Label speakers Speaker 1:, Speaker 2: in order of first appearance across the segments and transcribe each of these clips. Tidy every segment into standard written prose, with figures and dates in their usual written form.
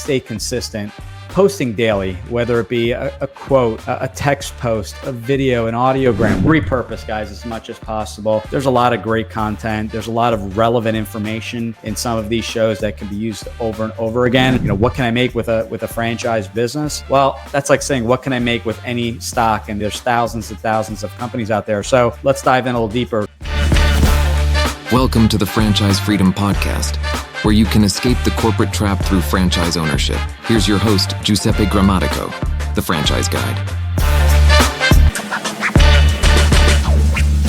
Speaker 1: stay consistent, posting daily, whether it be a quote, a text post, a video, an audiogram. Repurpose, guys, as much as possible. There's a lot of great content. There's a lot of relevant information in some of these shows that can be used over and over again. What can I make with a franchise business? Well, that's like saying, what can I make with any stock? And there's thousands and thousands of companies out there. So let's dive in a little deeper.
Speaker 2: Welcome to the Franchise Freedom Podcast, where you can escape the corporate trap through franchise ownership. Here's your host, ᴍᴏᴍᴇᴛs, the Franchise Guide.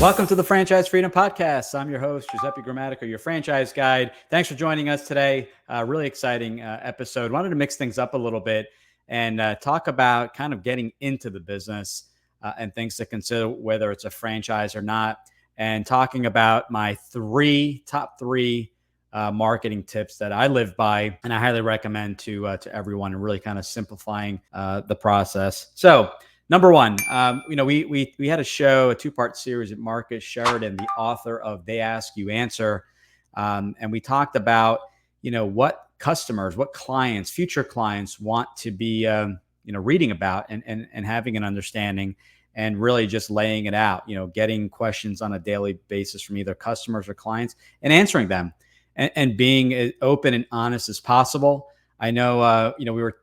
Speaker 1: Welcome to the Franchise Freedom Podcast. I'm your host, ᴍᴏᴍᴇᴛs, your franchise guide. Thanks for joining us today. Really exciting episode. Wanted to mix things up a little bit and talk about kind of getting into the business and things to consider, whether it's a franchise or not, and talking about my top three marketing tips that I live by, and I highly recommend to everyone, and really kind of simplifying the process. So, number one, we had a show, a two-part series at Marcus Sheridan, the author of They Ask You Answer, and we talked about what customers, what clients, future clients want to be reading about and having an understanding. And really just laying it out, getting questions on a daily basis from either customers or clients and answering them and being as open and honest as possible. I know, we were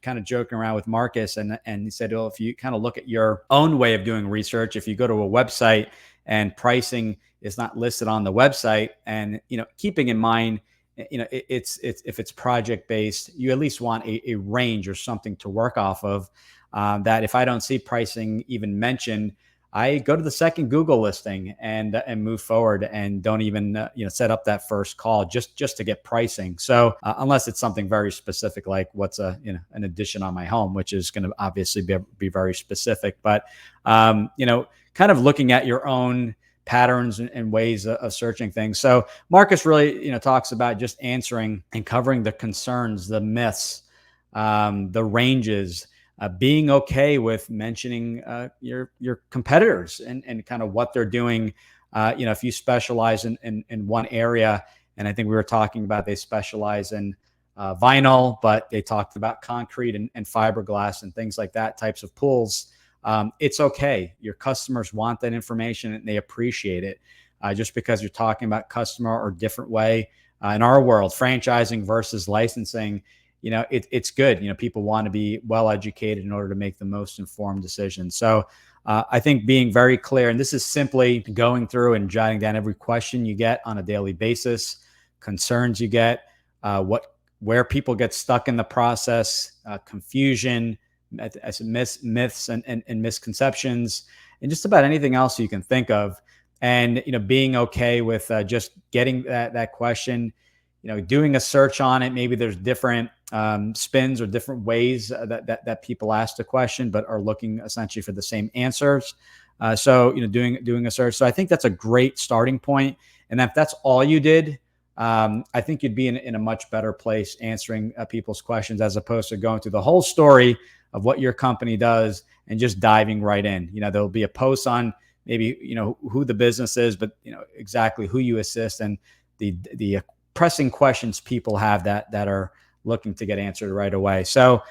Speaker 1: kind of joking around with Marcus and he said, well, if you kind of look at your own way of doing research, if you go to a website and pricing is not listed on the website and, keeping in mind, it's if it's project based, you at least want a range or something to work off of. That if I don't see pricing even mentioned, I go to the second Google listing and move forward and don't even set up that first call just to get pricing. So unless it's something very specific, like what's an addition on my home, which is going to obviously be very specific, but kind of looking at your own patterns and ways of searching things. So Marcus really talks about just answering and covering the concerns, the myths, the ranges. Being okay with mentioning your competitors and kind of what they're doing. If you specialize in one area, and I think we were talking about they specialize in vinyl, but they talked about concrete and fiberglass and things like that, types of pools. It's okay. Your customers want that information and they appreciate it. Just because you're talking about customer or different way in our world, franchising versus licensing, it's good. People want to be well educated in order to make the most informed decisions. So I think being very clear, and this is simply going through and jotting down every question you get on a daily basis, concerns you get, where people get stuck in the process, confusion, myths and misconceptions, and just about anything else you can think of. And being okay with just getting that question. Doing a search on it. Maybe there's different spins or different ways that people ask the question, but are looking essentially for the same answers. So doing a search. So I think that's a great starting point. And if that's all you did, I think you'd be in a much better place answering people's questions, as opposed to going through the whole story of what your company does and just diving right in. There'll be a post on maybe who the business is, but exactly who you assist and the pressing questions people have that are looking to get answered right away. So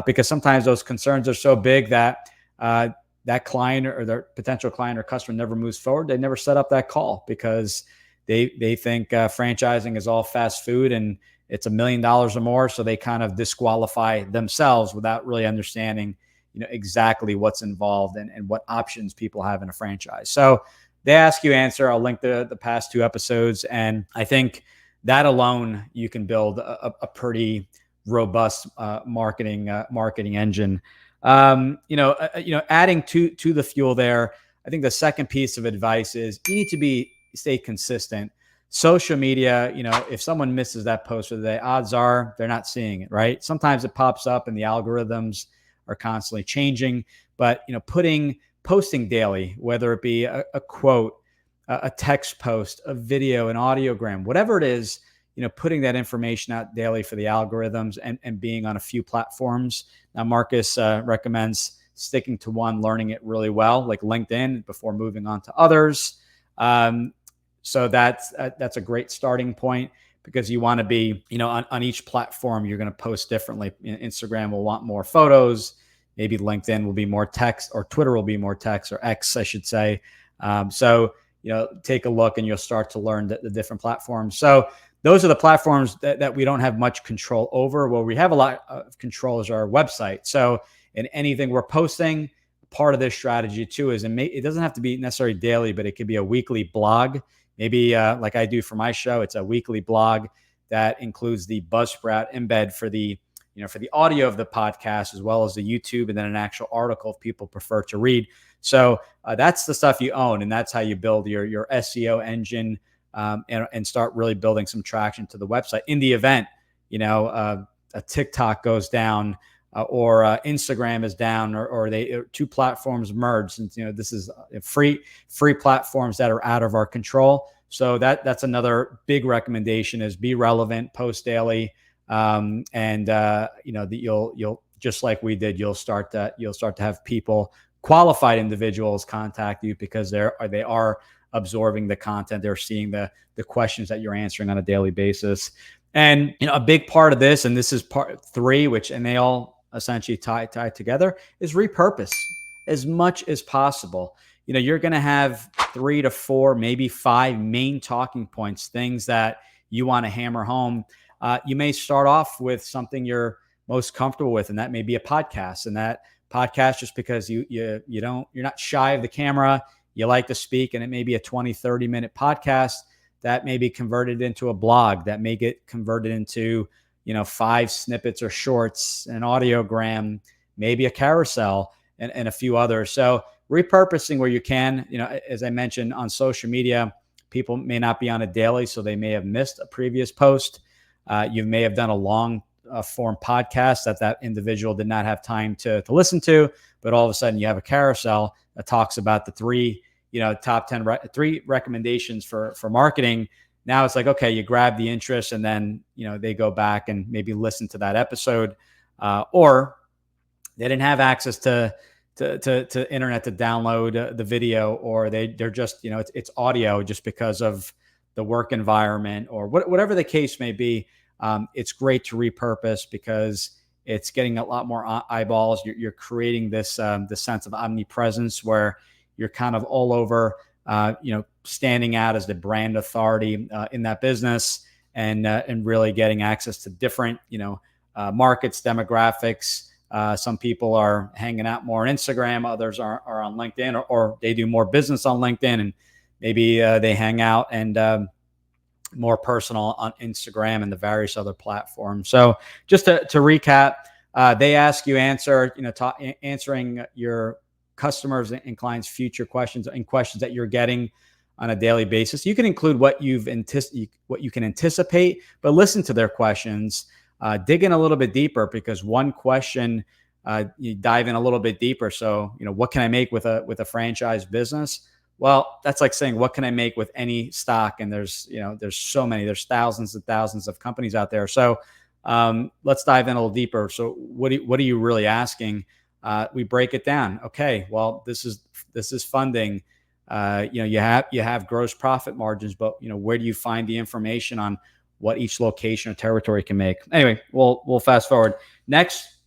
Speaker 1: because sometimes those concerns are so big that that client or their potential client or customer never moves forward. They never set up that call because they think franchising is all fast food and it's $1 million or more. So they kind of disqualify themselves without really understanding exactly what's involved and what options people have in a franchise. So They Ask You Answer. I'll link the past two episodes. And I think that alone, you can build a pretty robust marketing engine. Adding to the fuel there, I think the second piece of advice is you need to stay consistent. Social media, if someone misses that post for the day, odds are they're not seeing it, right? Sometimes it pops up and the algorithms are constantly changing, but posting daily, whether it be a quote, a text post, a video, an audiogram, whatever it is, putting that information out daily for the algorithms and being on a few platforms. Now, Marcus recommends sticking to one, learning it really well, like LinkedIn, before moving on to others. So that's a great starting point. because you want to be, on each platform, you're going to post differently. Instagram will want more photos. Maybe LinkedIn will be more text, or Twitter will be more text, or X, I should say. So, take a look and you'll start to learn the different platforms. So those are the platforms that we don't have much control over. Where we have a lot of control is our website. So in anything we're posting, part of this strategy too is, it doesn't have to be necessarily daily, but it could be a weekly blog. Maybe like I do for my show, it's a weekly blog that includes the Buzzsprout embed for the audio of the podcast, as well as the YouTube, and then an actual article if people prefer to read. So that's the stuff you own, and that's how you build your SEO engine, and start really building some traction to the website. In the event, a TikTok goes down, or Instagram is down, or two platforms merge. And this is free platforms that are out of our control. So that's another big recommendation: is be relevant, post daily, and you'll, just like we did, you'll start to have people, qualified individuals, contact you because they are absorbing the content. They're seeing the questions that you're answering on a daily basis. And a big part of this, and this is part 3, and they all essentially tie together, is repurpose as much as possible. You're going to have 3 to 4, maybe 5 main talking points, things that you want to hammer home. You may start off with something you're most comfortable with, and that may be a podcast. And that podcast, just because you're not shy of the camera, you like to speak, and it may be a 20-30 minute podcast that may be converted into a blog, that may get converted into 5 snippets or shorts, an audiogram, maybe a carousel, and a few others. So repurposing where you can. As I mentioned, on social media, people may not be on a daily, so they may have missed a previous post. You may have done a long form podcast that individual did not have time to listen to, but all of a sudden you have a carousel that talks about the 3 top 10 3 recommendations for marketing. Now it's like, okay, you grab the interest, and then they go back and maybe listen to that episode, or they didn't have access to internet to download the video, or they're just it's audio just because of the work environment, or whatever the case may be. It's great to repurpose because it's getting a lot more eyeballs. You're creating this sense of omnipresence where you're kind of all over, standing out as the brand authority in that business, and really getting access to different markets, demographics. Some people are hanging out more on Instagram, others are on LinkedIn, or they do more business on LinkedIn, and maybe they hang out and more personal on Instagram and the various other platforms. So just to recap, they ask you answering your customers and clients' future questions and questions that you're getting on a daily basis. You can include what you can anticipate, but listen to their questions. Dig in a little bit deeper, because one question, you dive in a little bit deeper. So, what can I make with a franchise business? Well, that's like saying, what can I make with any stock? And there's so many, there's thousands and thousands of companies out there. So let's dive in a little deeper. So what are you really asking? We break it down. Okay, well, this is funding. You have gross profit margins, but where do you find the information on what each location or territory can make? Anyway, we'll fast forward. Next,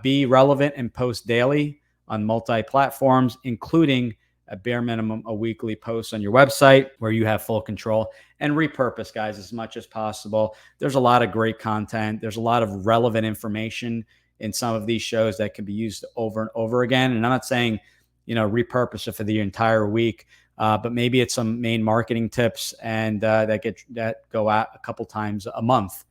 Speaker 1: be relevant and post daily on multi-platforms, including at bare minimum a weekly post on your website where you have full control. And repurpose, guys, as much as possible. There's a lot of great content. There's a lot of relevant information in some of these shows that can be used over and over again. And I'm not saying, repurpose it for the entire week, but maybe it's some main marketing tips and that go out a couple times a month.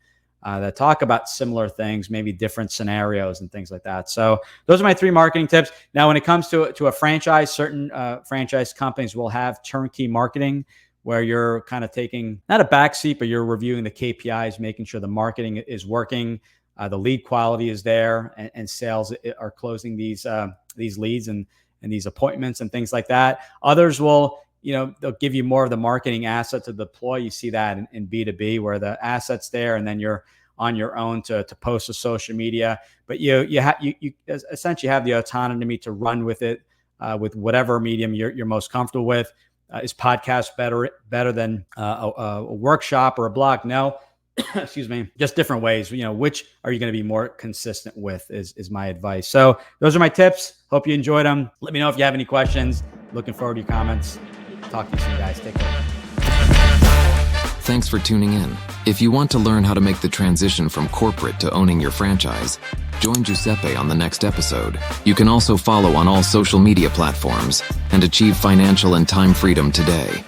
Speaker 1: That talk about similar things, maybe different scenarios and things like that. So those are my 3 marketing tips. Now, when it comes to a franchise, certain franchise companies will have turnkey marketing, where you're kind of taking not a backseat, but you're reviewing the KPIs, making sure the marketing is working, the lead quality is there, and sales are closing these leads and these appointments and things like that. Others will, they'll give you more of the marketing asset to deploy. You see that in B2B, where the asset's there, and then you're on your own to post to social media. But you essentially have the autonomy to run with it, with whatever medium you're most comfortable with. Is podcast better than a workshop or a blog? No, excuse me, just different ways, which are you going to be more consistent with is my advice. So those are my tips. Hope you enjoyed them. Let me know if you have any questions. Looking forward to your comments. Talk to you soon, guys. Take care.
Speaker 2: Thanks for tuning in. If you want to learn how to make the transition from corporate to owning your franchise, join Giuseppe on the next episode. You can also follow on all social media platforms and achieve financial and time freedom today.